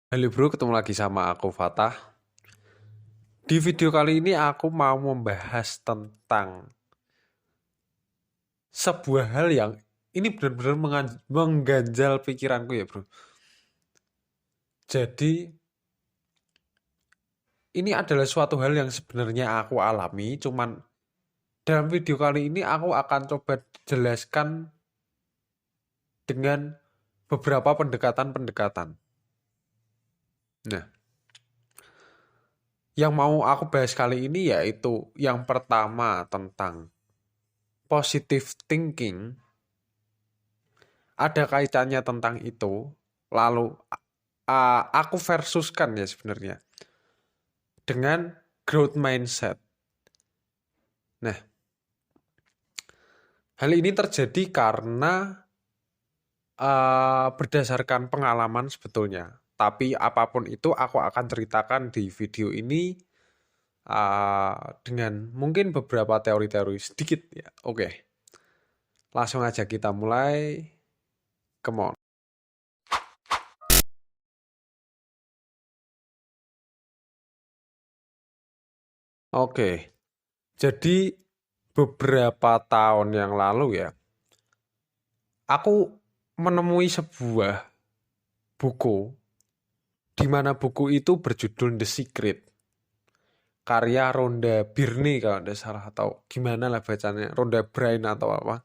Halo bro, ketemu lagi sama aku Fatah. Di video kali ini aku mau membahas tentang sebuah hal yang ini benar-benar mengganjal pikiranku ya bro. Jadi ini adalah suatu hal yang sebenarnya aku alami, cuman dalam video kali ini aku akan coba jelaskan dengan beberapa pendekatan-pendekatan. Nah, yang mau aku bahas kali ini yaitu yang pertama tentang positive thinking. Ada kaitannya tentang itu. Lalu aku versuskan ya sebenarnya dengan growth mindset. Nah, hal ini terjadi karena berdasarkan pengalaman sebetulnya. Tapi apapun itu aku akan ceritakan di video ini dengan mungkin beberapa teori-teori sedikit ya. Oke, langsung aja kita mulai. Come on. Oke, jadi beberapa tahun yang lalu ya, aku menemui sebuah buku di mana buku itu berjudul The Secret, karya Rhonda Byrne kalau tidak salah, atau gimana lah bacanya, Rhonda Byrne atau apa.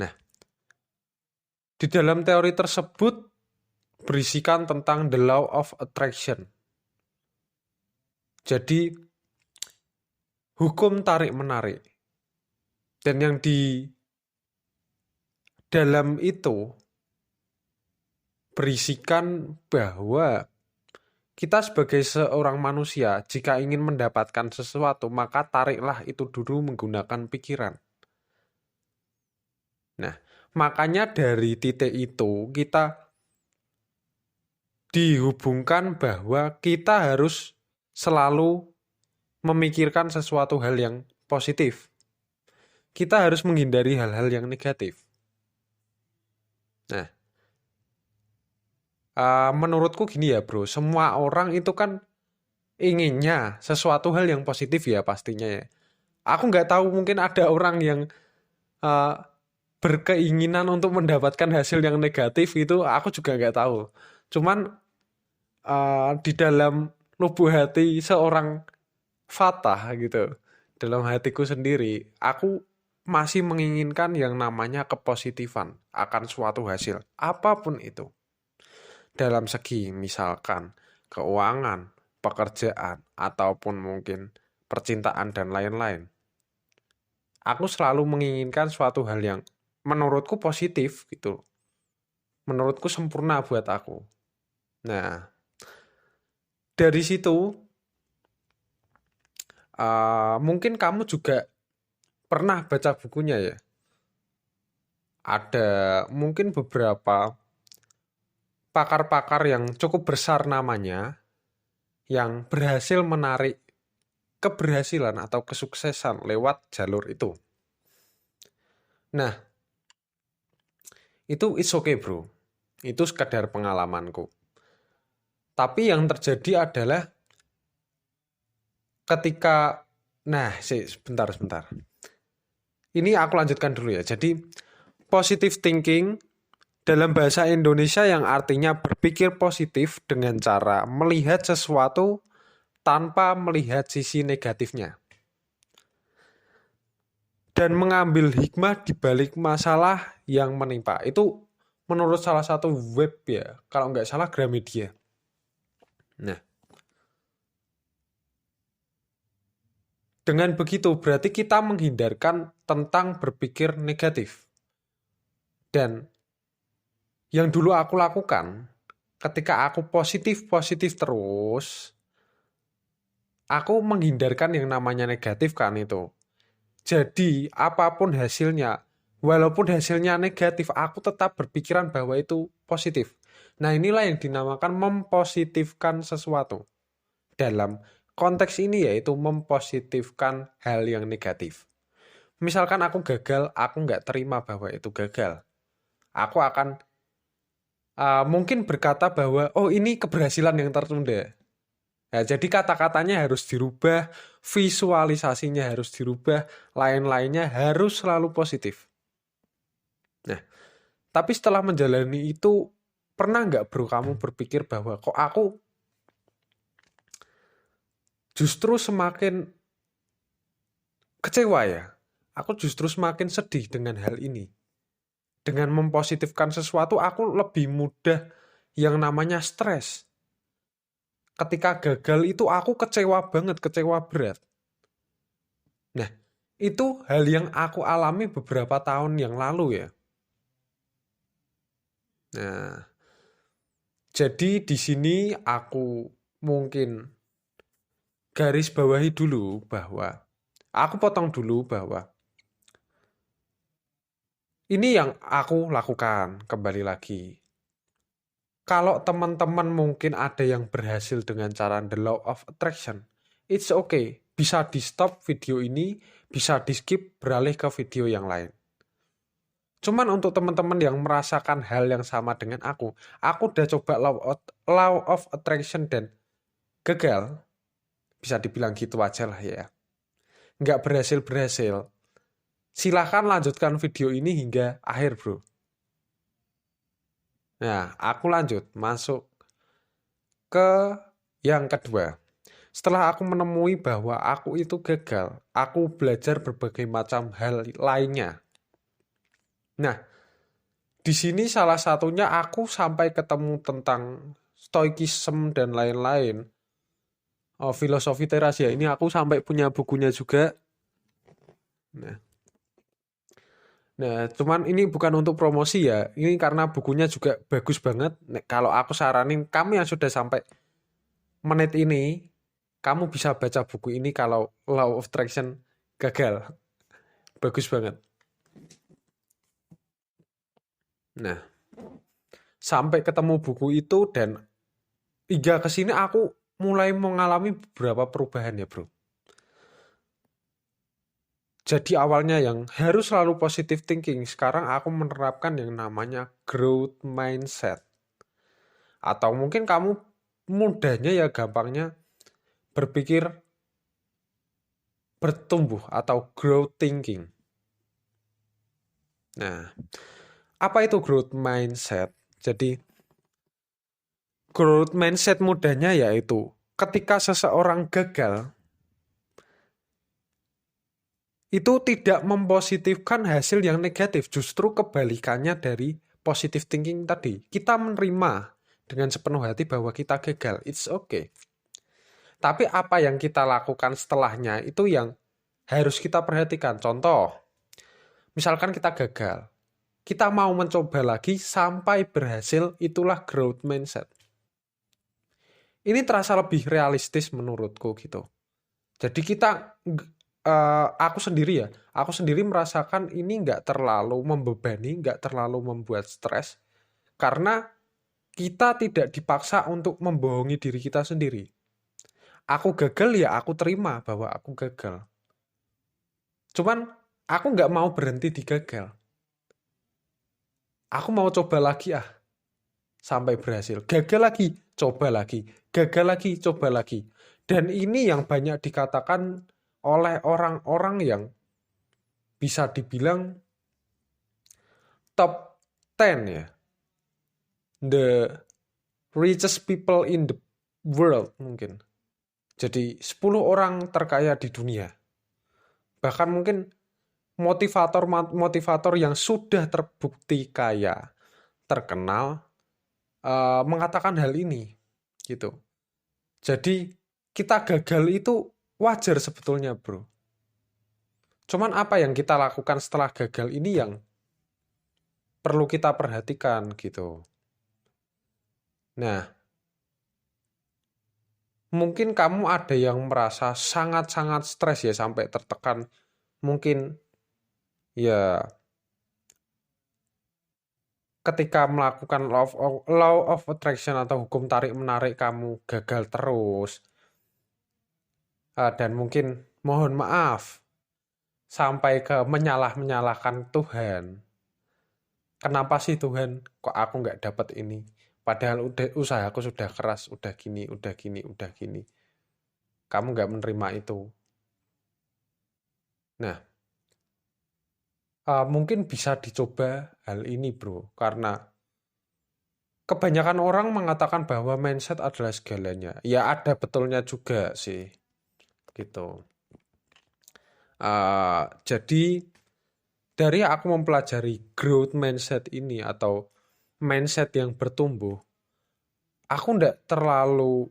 Nah, di dalam teori tersebut berisikan tentang the law of attraction. Jadi hukum tarik menarik. Dan yang di dalam itu berisikan bahwa kita sebagai seorang manusia, jika ingin mendapatkan sesuatu, maka tariklah itu dulu menggunakan pikiran. Nah, makanya dari titik itu kita dihubungkan bahwa kita harus selalu memikirkan sesuatu hal yang positif. Kita harus menghindari hal-hal yang negatif. Nah, menurutku gini ya bro, semua orang itu kan inginnya sesuatu hal yang positif ya pastinya ya. Aku nggak tahu, mungkin ada orang yang uh, berkeinginan untuk mendapatkan hasil yang negatif, itu aku juga nggak tahu. Cuman di dalam lubuk hati seorang Fatah gitu, dalam hatiku sendiri, aku masih menginginkan yang namanya kepositifan akan suatu hasil, apapun itu. Dalam segi misalkan keuangan, pekerjaan, ataupun mungkin percintaan dan lain-lain. Aku selalu menginginkan suatu hal yang menurutku positif gitu. Menurutku sempurna buat aku. Nah, dari situ mungkin kamu juga pernah baca bukunya ya. Ada mungkin beberapa pakar-pakar yang cukup besar namanya yang berhasil menarik keberhasilan atau kesuksesan lewat jalur itu. Nah, itu it's okay bro. Itu sekadar pengalamanku. Tapi yang terjadi adalah ketika, nah sebentar. Ini aku lanjutkan dulu ya. Jadi positive thinking dalam bahasa Indonesia yang artinya berpikir positif dengan cara melihat sesuatu tanpa melihat sisi negatifnya. Dan mengambil hikmah di balik masalah yang menimpa. Itu menurut salah satu web ya, kalau nggak salah Gramedia. Nah, dengan begitu berarti kita menghindarkan tentang berpikir negatif. Dan yang dulu aku lakukan, ketika aku positif terus, aku menghindarkan yang namanya negatif kan itu. Jadi, apapun hasilnya, walaupun hasilnya negatif, aku tetap berpikiran bahwa itu positif. Nah, inilah yang dinamakan mempositifkan sesuatu. Dalam konteks ini yaitu mempositifkan hal yang negatif. Misalkan aku gagal, aku nggak terima bahwa itu gagal. Aku akan mungkin berkata bahwa oh ini keberhasilan yang tertunda. Nah, jadi kata-katanya harus dirubah, visualisasinya harus dirubah, lain-lainnya harus selalu positif. Nah, tapi setelah menjalani itu, pernah nggak bro kamu berpikir bahwa kok aku justru semakin kecewa ya? Aku justru semakin sedih dengan hal ini. Dengan mempositifkan sesuatu, aku lebih mudah yang namanya stres. Ketika gagal itu aku kecewa banget, kecewa berat. Nah, itu hal yang aku alami beberapa tahun yang lalu ya. Nah, jadi di sini aku mungkin garis bawahi dulu bahwa aku potong dulu bahwa ini yang aku lakukan kembali lagi. Kalau teman-teman mungkin ada yang berhasil dengan cara the law of attraction, it's okay. Bisa di stop video ini, bisa di skip beralih ke video yang lain. Cuman untuk teman-teman yang merasakan hal yang sama dengan aku udah coba law of attraction dan gagal. Bisa dibilang gitu aja lah ya. Nggak berhasil-berhasil. Silahkan lanjutkan video ini hingga akhir bro. Nah, aku lanjut masuk ke yang kedua. Setelah aku menemui bahwa aku itu gagal, aku belajar berbagai macam hal lainnya. Nah, di sini salah satunya aku sampai ketemu tentang stoikism dan lain-lain. Oh, filosofi teras ya, ini aku sampai punya bukunya juga. Nah, cuman ini bukan untuk promosi ya. Ini karena bukunya juga bagus banget. Nah, kalau aku saranin kamu yang sudah sampai menit ini, kamu bisa baca buku ini kalau Law of Attraction gagal. Bagus banget. Nah, sampai ketemu buku itu dan hingga ke sini aku mulai mengalami beberapa perubahan ya, Bro. Jadi awalnya yang harus selalu positive thinking, sekarang aku menerapkan yang namanya growth mindset. Atau mungkin kamu mudahnya ya gampangnya berpikir bertumbuh atau growth thinking. Nah, apa itu growth mindset? Jadi growth mindset mudahnya yaitu ketika seseorang gagal itu tidak mempositifkan hasil yang negatif, justru kebalikannya dari positive thinking tadi. Kita menerima dengan sepenuh hati bahwa kita gagal, it's okay. Tapi apa yang kita lakukan setelahnya itu yang harus kita perhatikan. Contoh, misalkan kita gagal, kita mau mencoba lagi sampai berhasil, itulah growth mindset. Ini terasa lebih realistis menurutku gitu. Jadi kita aku sendiri merasakan ini nggak terlalu membebani, nggak terlalu membuat stres, karena kita tidak dipaksa untuk membohongi diri kita sendiri. Aku gagal ya aku terima bahwa aku gagal. Cuman aku nggak mau berhenti di gagal. Aku mau coba lagi sampai berhasil. Gagal lagi, coba lagi. Gagal lagi, coba lagi. Dan ini yang banyak dikatakan oleh orang-orang yang bisa dibilang top 10 ya. The richest people in the world mungkin. Jadi 10 orang terkaya di dunia. Bahkan mungkin motivator-motivator yang sudah terbukti kaya, terkenal, mengatakan hal ini. Gitu. Jadi kita gagal itu wajar sebetulnya bro. Cuman apa yang kita lakukan setelah gagal ini yang perlu kita perhatikan gitu. Nah, mungkin kamu ada yang merasa sangat-sangat stres ya sampai tertekan. Mungkin ya ketika melakukan law of attraction atau hukum tarik-menarik kamu gagal terus. Dan mungkin mohon maaf sampai ke menyalahkan Tuhan. Kenapa sih Tuhan kok aku nggak dapat ini? Padahal usahaku sudah keras, udah gini, udah gini, udah gini. Kamu nggak menerima itu. Nah, mungkin bisa dicoba hal ini, bro. Karena kebanyakan orang mengatakan bahwa mindset adalah segalanya. Ya ada betulnya juga sih, gitu. Jadi dari aku mempelajari growth mindset ini atau mindset yang bertumbuh, aku ndak terlalu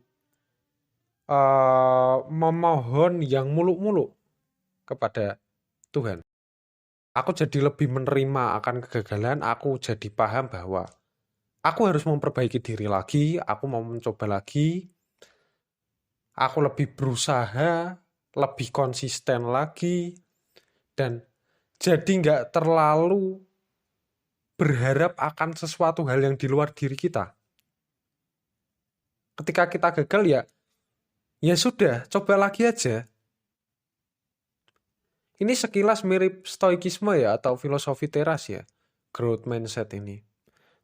memohon yang muluk-muluk kepada Tuhan. Aku jadi lebih menerima akan kegagalan, aku jadi paham bahwa aku harus memperbaiki diri lagi, aku mau mencoba lagi, aku lebih berusaha, lebih konsisten lagi, dan jadi nggak terlalu berharap akan sesuatu hal yang di luar diri kita. Ketika kita gagal ya sudah, coba lagi aja. Ini sekilas mirip stoikisme ya atau filosofi teras ya, growth mindset ini.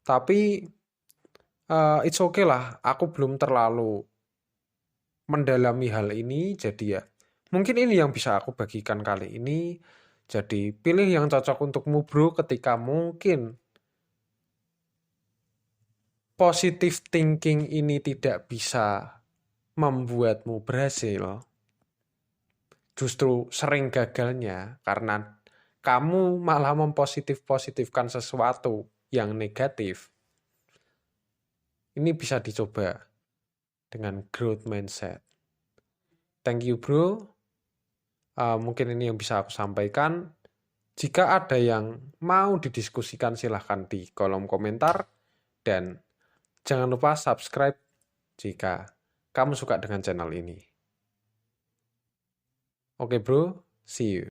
Tapi it's okay lah, aku belum terlalu mendalami hal ini, jadi ya mungkin ini yang bisa aku bagikan kali ini. Jadi pilih yang cocok untukmu bro ketika mungkin positive thinking ini tidak bisa membuatmu berhasil. Justru sering gagalnya karena kamu malah mempositif-positifkan sesuatu yang negatif. Ini bisa dicoba dengan growth mindset. Thank you bro. Mungkin ini yang bisa aku sampaikan. Jika ada yang mau didiskusikan silahkan di kolom komentar. Dan jangan lupa subscribe jika kamu suka dengan channel ini. Oke bro, see you.